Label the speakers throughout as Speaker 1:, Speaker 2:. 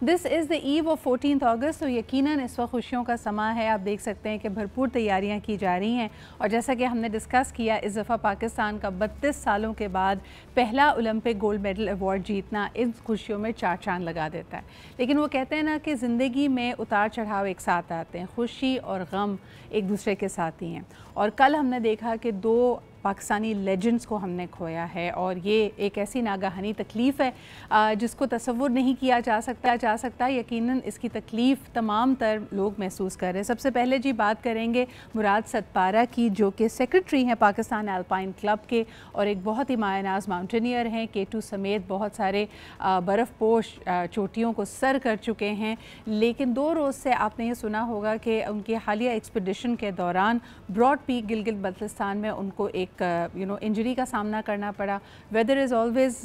Speaker 1: This is the eve of 14 अगस्त, तो यकीनन इस वक्त खुशियों का समा है। आप देख सकते हैं कि भरपूर तैयारियां की जा रही हैं और जैसा कि हमने डिस्कस किया, इस दफ़ा पाकिस्तान का 32 सालों के बाद पहला ओलंपिक गोल्ड मेडल अवार्ड जीतना इन खुशियों में चार चांद लगा देता है। लेकिन वो कहते हैं ना कि ज़िंदगी में उतार चढ़ाव एक साथ आते हैं, खुशी और गम एक दूसरे के साथ ही हैं। और कल हमने देखा कि दो पाकिस्तानी लेजेंड्स को हमने खोया है और ये एक ऐसी नागाहानी तकलीफ़ है जिसको तसव्वुर नहीं किया जा सकता। यकीनन इसकी तकलीफ़ तमाम तर लोग महसूस कर रहे हैं। सबसे पहले जी बात करेंगे मुराद सतपारा की, जो कि सेक्रेटरी हैं पाकिस्तान अल्पाइन क्लब के और एक बहुत ही मायनाज माउंटेनियर हैं। K2 समेत बहुत सारे बर्फ़पोश चोटियों को सर कर चुके हैं। लेकिन 2 रोज़ से आपने ये सुना होगा कि उनकी हालिया एक्सपीडिशन के दौरान ब्रॉड पीक गिलगित बल्तिस्तान में उनको एक इंजरी का सामना करना पड़ा। Weather is always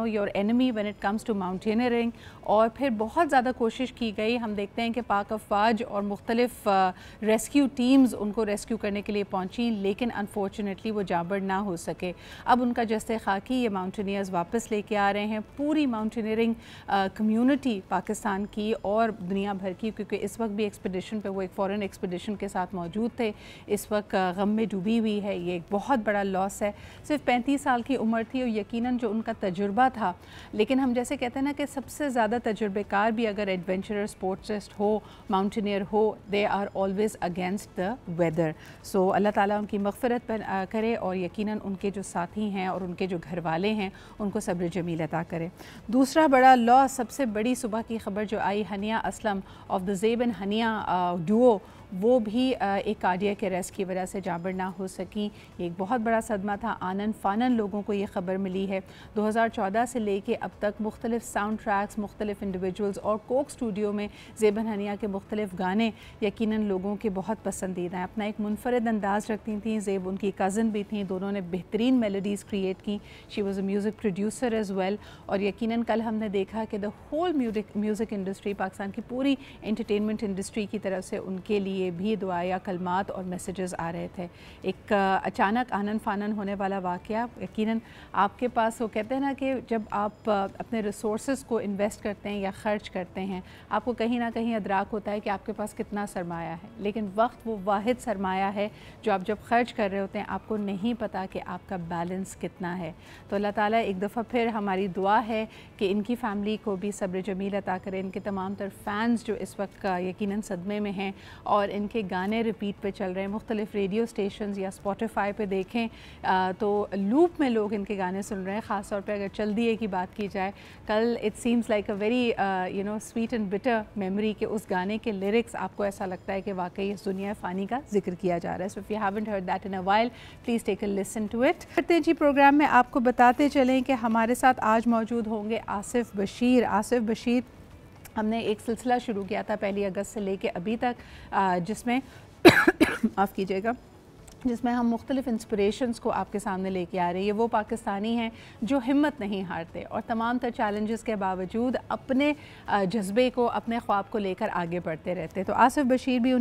Speaker 1: your enemy when it comes to mountaineering. और फिर बहुत ज़्यादा कोशिश की गई। हम देखते हैं कि पाक अफवाज और मुख्तलिफ रेस्क्यू टीम्स उनको रेस्क्यू करने के लिए पहुँची, लेकिन अनफॉर्चुनेटली वो जाबर ना हो सके। अब उनका जस्ते खाकी ये माउंटेनियर्स वापस लेके आ रहे हैं। पूरी माउंटेनियरिंग कम्यूनिटी पाकिस्तान की और दुनिया भर की, क्योंकि इस वक्त भी एक्सपीडिशन पे वो एक फ़ॉरेन एक्सपीडिशन के साथ मौजूद थे, इस वक्त गम में डूबी हुई है। ये एक बहुत बड़ा लॉस है। सिर्फ 35 साल की उम्र थी और यकीनन जो उनका तजुर्बा था, लेकिन हम जैसे कहते हैं ना कि सबसे ज़्यादा तजुर्बेकार भी अगर एडवेंचरर स्पोर्ट्सिस्ट हो, माउंटेनियर हो, they are always against the weather. So Allah ताला उनकी मग़फ़िरत करे और यकीनन उनके जो साथी हैं और उनके जो घर वाले हैं उनको सब्र जमील अता करे। दूसरा बड़ा लॉस, सबसे बड़ी सुबह की खबर जो आई, Hania Aslam of the Zeb and Hania duo, वो भी एक कार्डियक अरेस्ट की वजह से जाबर ना हो सकी। एक बहुत बड़ा सदमा था। आनन फानन लोगों को ये ख़बर मिली है। 2014 से लेके अब तक मुख्तलिफ साउंड ट्रैक्स, मुख्तलिफ इंडिविजुअल्स और कोक स्टूडियो में ज़ेबन हनिया के मुख्तलिफ गाने यकीनन लोगों के बहुत पसंदीदा हैं। अपना एक मुनफरद अंदाज़ रखती थी। ज़ेब उनकी कज़न भी थी, दोनों ने बेहतरीन मेलोडीज़ क्रिएट की। She was a music producer as well. और यकीनन कल हमने देखा कि the whole music industry, Pakistan की पूरी एंटरटेनमेंट इंडस्ट्री की तरफ से उनके लिए भी दुआ या कलमात और मैसेजेस आ रहे थे। एक अचानक आनन फानन होने वाला वाक़या। यकीनन आपके पास, वो कहते हैं ना कि जब आप अपने रिसोर्सेज को इन्वेस्ट करते हैं या ख़र्च करते हैं, आपको कहीं ना कहीं अदराक होता है कि आपके पास कितना सरमाया है। लेकिन वक्त वो वाहिद सरमाया है जो आप जब ख़र्च कर रहे होते हैं आपको नहीं पता कि आपका बैलेंस कितना है। तो अल्लाह ताला एक दफ़ा फिर हमारी दुआ है कि इनकी फ़ैमिली को भी सब्र जमील अता करें। इनके तमाम तर फ़ैन्स जो इस वक्त यकीनन सदमे में हैं और इनके गाने रिपीट पे चल रहे हैं, मुख्तलिफ रेडियो स्टेशंस या स्पॉटिफाई पे देखें तो लूप में लोग इनके गाने सुन रहे हैं। ख़ास तौर पे अगर चल दिए की बात की जाए, call it seems like a very sweet and bitter memory के उस गाने के लिरिक्स आपको ऐसा लगता है कि वाकई इस दुनिया फ़ानी का जिक्र किया जा रहा है। So if you haven't heard that in a while, please take a listen to it. करते जी प्रोग्राम में आपको बताते चलें कि हमारे साथ आज मौजूद होंगे आसिफ बशीर। आसिफ बशीर, हमने एक सिलसिला शुरू किया था 1 अगस्त से लेके अभी तक, जिसमें माफ़ कीजिएगा, जिसमें हम मुख्तलिफ इंस्पिरेशंस को आपके सामने लेके आ रहे हैं। ये वो पाकिस्तानी हैं जो हिम्मत नहीं हारते और तमाम तर चैलेंजेस के बावजूद अपने जज्बे को, अपने ख्वाब को लेकर आगे बढ़ते रहते। तो आसिफ बशीर भी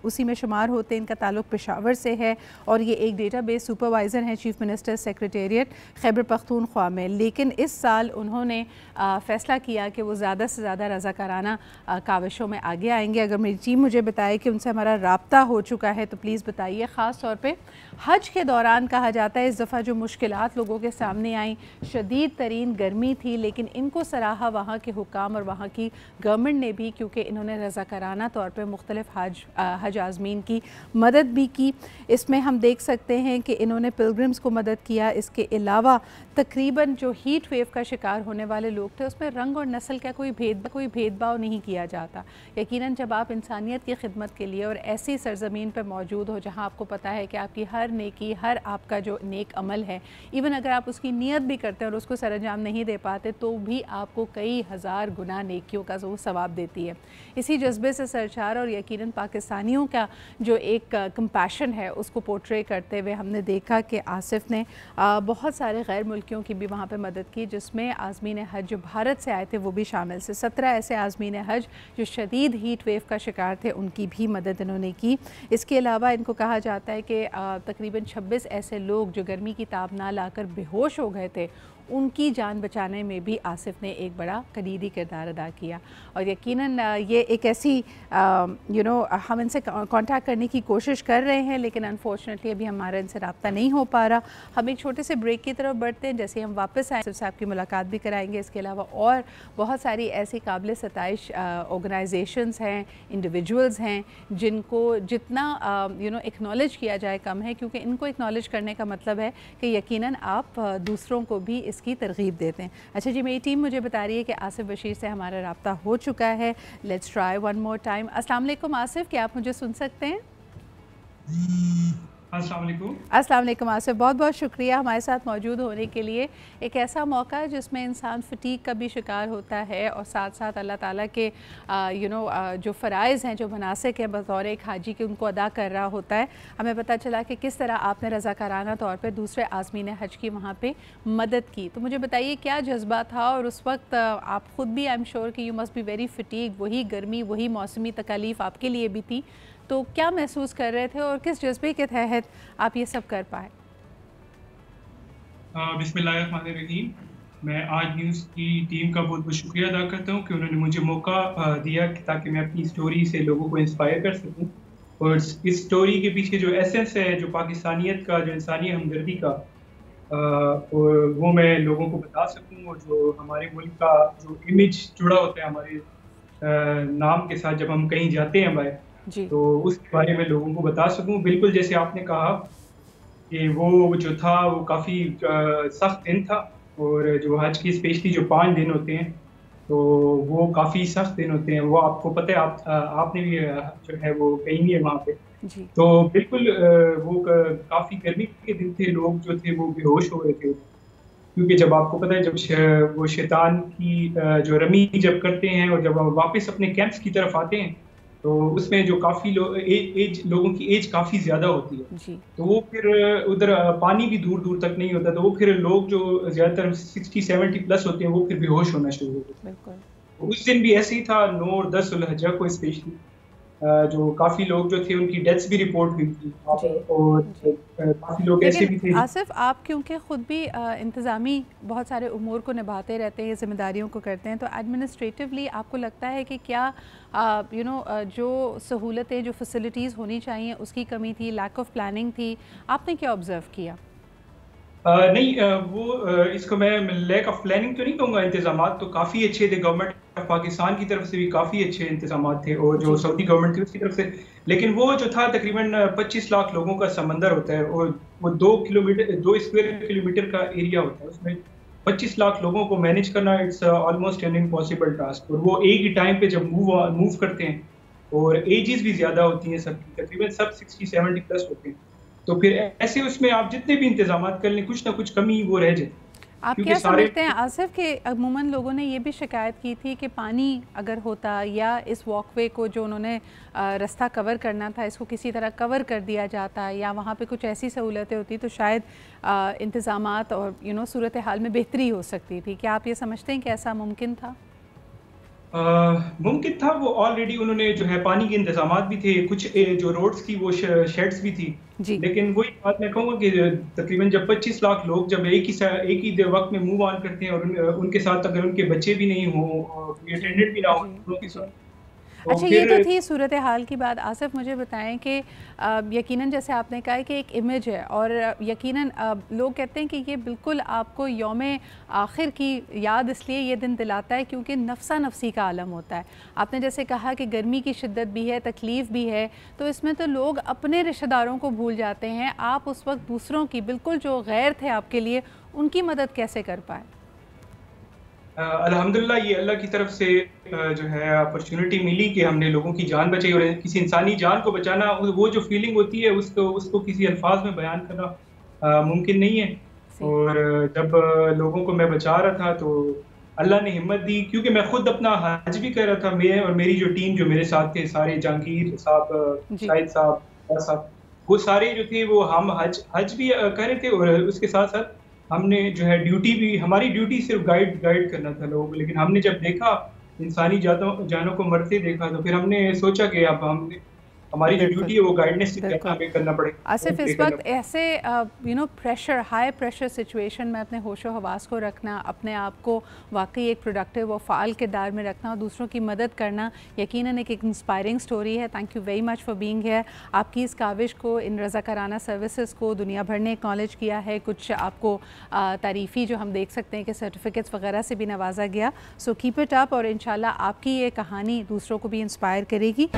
Speaker 1: उसी में शुमार होते हैं। इनका ताल्लुक़ पेशावर से है और ये एक डेटाबेस सुपरवाइज़र हैं chief minister secretariat Khyber Pakhtunkhwa में। लेकिन इस साल उन्होंने फ़ैसला किया कि वो ज़्यादा से ज़्यादा रज़ाकाराना काविशों में आगे आएंगे। अगर मेरी टीम मुझे बताए कि उनसे हमारा राब्ता हो चुका है तो प्लीज़ बताइए। ख़ास तौर पे हज के दौरान कहा जाता है इस दफ़ा जो मुश्किलात लोगों के सामने आई, शदीद तरीन गर्मी थी, लेकिन इनको सराहा वहाँ के हुकाम और वहाँ की गवर्नमेंट ने भी, क्योंकि इन्होंने रज़ाकाराना तौर पे मुख्तलिफ हज आज़मीन की मदद भी की। इसमें हम देख सकते हैं कि इन्होंने पिलग्रिम्स को मदद किया। इसके अलावा तकरीबन जो हीट वेव का शिकार होने वाले लोग थे उसमें रंग और नस्ल का कोई भेदभाव नहीं किया जाता। यकीनन जब आप इंसानियत की खिदमत के लिए और ऐसी सरजमीन पर मौजूद हो जहाँ आपको पता है कि आपकी हर नेकी, हर आपका जो नेक अमल है, इवन अगर आप उसकी नीयत भी करते हैं और उसको सरअंजाम नहीं दे पाते तो भी आपको कई हज़ार गुना नेकियों का वो सवाब देती है। इसी जज्बे से सरशार और यकीनन पाकिस्तानियों का जो एक कंपैशन है उसको पोर्ट्रे करते हुए हमने देखा कि आसिफ ने बहुत सारे गैर मुल्कियों की भी वहाँ पर मदद की, जिसमें आज़मीन हज जो भारत से आए थे वो भी शामिल से 17 ऐसे आज़मीन हज जो शदीद हीट वेव का शिकार थे उनकी भी मदद इन्होंने की। इसके अलावा इनको कहा जाता है कि तकरीबन 26 ऐसे लोग जो गर्मी की ताब ना लाकर बेहोश हो गए थे उनकी जान बचाने में भी आसिफ ने एक बड़ा कलीदी किरदार अदा किया। और यकीनन ये एक ऐसी हम इनसे कांटेक्ट करने की कोशिश कर रहे हैं, लेकिन अनफॉर्चुनेटली अभी हमारा इनसे रब्ता नहीं हो पा रहा। हम एक छोटे से ब्रेक की तरफ बढ़ते हैं। जैसे हम वापस आए आसिफ साहब की मुलाकात भी कराएंगे। इसके अलावा और बहुत सारी ऐसी काबिल सताइश ऑर्गेनाइजेशंस हैं, इंडिविजुअल्स हैं, जिनको जितना एक्नॉलेज किया जाए कम है, क्योंकि इनको एक्नॉलेज करने का मतलब है कि यकीनन आप दूसरों को भी इसकी तरगीब देते हैं। अच्छा जी, मेरी टीम मुझे बता रही है कि आसिफ बशीर से हमारा रब्ता हो चुका है। Let's try one more time. अस्सलाम वालेकुम आसिफ, क्या आप मुझे सुन सकते हैं? अस्सलाम वालेकुम आसिफ, बहुत बहुत शुक्रिया हमारे साथ मौजूद होने के लिए। एक ऐसा मौका है जिसमें इंसान फटीग का भी शिकार होता है और साथ साथ अल्लाह ताला के जो फ़राइज़ हैं, जो मनासिक हैं, बतौर एक हाजी के उनको अदा कर रहा होता है। हमें पता चला कि किस तरह आपने रज़ाकाराना तौर पर दूसरे आज़मीन हज की वहाँ पर मदद की। तो मुझे बताइए क्या जज्बा था, और उस वक्त आप ख़ुद भी आई एम श्योर कि you must be very fatigue, वही गर्मी, वही मौसमी तकालीफ आपके लिए भी थी, तो क्या महसूस कर रहे थे और किस जज्बे के तहत आप ये सब कर पाए?
Speaker 2: बिस्मिल्लाहिर्रहमानिर्रहीम। मैं आज न्यूज़ की टीम का बहुत बहुत शुक्रिया अदा करता हूँ कि उन्होंने मुझे मौका दिया ताकि मैं अपनी स्टोरी से लोगों को इंस्पायर कर सकूँ, और इस स्टोरी के पीछे जो एसेंस है, जो पाकिस्तानियत का, जो इंसानी हमदर्दी का, और वो मैं लोगों को बता सकूँ, और जो हमारे मुल्क का जो इमेज जुड़ा होता है हमारे नाम के साथ जब हम कहीं जाते हैं बाहर, तो उसके बारे में लोगों को बता सकूं। बिल्कुल जैसे आपने कहा कि वो जो था वो काफ़ी सख्त दिन था, और जो हज की स्पेशली जो 5 दिन होते हैं, तो वो काफ़ी सख्त दिन होते हैं। वो आपको पता है, आपने भी जो है वो कहीं नहीं है वहाँ पे। तो बिल्कुल वो काफ़ी गर्मी के दिन थे, लोग जो थे वो बेहोश हो रहे थे, क्योंकि जब आपको पता है जब वो शैतान की जो रमी जब करते हैं और जब वापस अपने कैंप्स की तरफ आते हैं, तो उसमें जो काफ़ी लोगों की एज काफ़ी ज़्यादा होती है, तो वो फिर उधर पानी भी दूर दूर तक नहीं होता, तो वो फिर लोग जो ज़्यादातर 60-70 प्लस होते हैं वो फिर बेहोश होना शुरू हो गए। तो उस दिन भी ऐसे ही था, 9 और 10 ज़ुल्हिज्जा को स्पेशली जो काफ़ी लोग जो थे उनकी डेथ्स भी रिपोर्ट हुई थी, और काफ़ी लोग ऐसे भी थे।
Speaker 1: आसिफ, आप क्योंकि ख़ुद भी इंतज़ामी बहुत सारे उमूर को निभाते रहते हैं, ज़िम्मेदारियों को करते हैं, तो एडमिनिस्ट्रेटिवली आपको लगता है कि क्या जो सहूलतें, जो फैसिलिटीज़ होनी चाहिए उसकी कमी थी, लैक ऑफ प्लानिंग थी, आपने क्या ऑब्ज़र्व किया?
Speaker 2: नहीं, इसको मैं लैक ऑफ प्लानिंग तो नहीं कहूँगा। इंतज़ामात तो काफ़ी अच्छे थे, गवर्नमेंट ऑफ पाकिस्तान की तरफ से भी काफ़ी अच्छे इंतज़ामात थे, और जो सऊदी गवर्नमेंट थी उसकी तरफ से। लेकिन वो जो था तकरीबन 25 लाख लोगों का समंदर होता है, और वो 2 स्क्वायर किलोमीटर का एरिया होता है, उसमें 25 लाख लोगों को मैनेज करना it's almost an impossible task. और वो एक ही टाइम पे जब मूव करते हैं, और एजेस भी ज़्यादा होती हैं सबकी, तकरीबन सब 60-70 प्लस होते हैं, तो फिर ऐसे उसमें आप जितने भी इंतजामात कर लें, कुछ ना कुछ कमी वो रह जाए।
Speaker 1: आप क्या समझते हैं आसिफ कि अमूमन लोगों ने ये भी शिकायत की थी कि पानी अगर होता, या इस वॉकवे को जो उन्होंने रास्ता कवर करना था इसको किसी तरह कवर कर दिया जाता, या वहाँ पे कुछ ऐसी सहूलतें होती तो शायद इंतज़ामात और सूरत हाल में बेहतरी हो सकती थी। क्या आप ये समझते हैं कि ऐसा मुमकिन था?
Speaker 2: मुमकिन था। वो ऑलरेडी उन्होंने जो है पानी के इंतजामात भी थे, कुछ जो रोड्स की वो शेड्स भी थी, लेकिन वही बात मैं कहूँगा कि तकरीबन जब 25 लाख लोग जब एक ही वक्त में मूव ऑन करते हैं, और उनके साथ अगर उनके बच्चे भी नहीं हो, कोई अटेंडेंट भी ना हो उनके साथ,
Speaker 1: अच्छा, ये तो थी सूरत हाल की बात। आसिफ, मुझे बताएं कि यकीनन जैसे आपने कहा कि एक इमेज है, और यकीनन लोग कहते हैं कि ये बिल्कुल आपको यौम आखिर की याद इसलिए ये दिन दिलाता है क्योंकि नफसा नफसी का आलम होता है। आपने जैसे कहा कि गर्मी की शिद्दत भी है, तकलीफ़ भी है, तो इसमें तो लोग अपने रिश्तेदारों को भूल जाते हैं। आप उस वक्त दूसरों की, बिल्कुल जो गैर थे आपके लिए, उनकी मदद कैसे कर पाए?
Speaker 2: अल्हम्दुलिल्लाह, ये अल्लाह की तरफ से जो है अपॉर्चुनिटी मिली कि हमने लोगों की जान बचाई, और किसी इंसानी जान को बचाना, वो जो फीलिंग होती है उसको किसी अल्फाज में बयान करना मुमकिन नहीं है। और जब लोगों को मैं बचा रहा था तो अल्लाह ने हिम्मत दी, क्योंकि मैं खुद अपना हज भी कर रहा था। मैं और मेरी जो टीम जो मेरे साथ थे सारे, जहांगीर साहब, शाहिद साहब, वो सारे जो थे वो हम हज भी कर रहे थे, और उसके साथ साथ हमने जो है हमारी ड्यूटी सिर्फ गाइड करना था लोगों को। लेकिन हमने जब देखा इंसानी जानों को मरते देखा, तो फिर हमने सोचा कि अब हमारी जो ड्यूटी है वो गाइडेंस करना पड़ेगा।
Speaker 1: आसिफ, इस वक्त ऐसे प्रेशर, हाई प्रेशर सिचुएशन में अपने होशो हवास को रखना, अपने आप को वाकई एक प्रोडक्टिव और फ़ाल किरदार में रखना और दूसरों की मदद करना यकीनन एक इंस्पायरिंग स्टोरी है। Thank you very much for being here. आपकी इस काविश को, इन रज़ाकाराना सर्विसेज को दुनिया भर ने एक्नॉलेज किया है। कुछ आपको तारीफ़ी जो हम देख सकते हैं कि सर्टिफिकेट्स वगैरह से भी नवाजा गया। सो कीप इट अप और इंशाल्लाह आपकी ये कहानी दूसरों को भी इंस्पायर करेगी।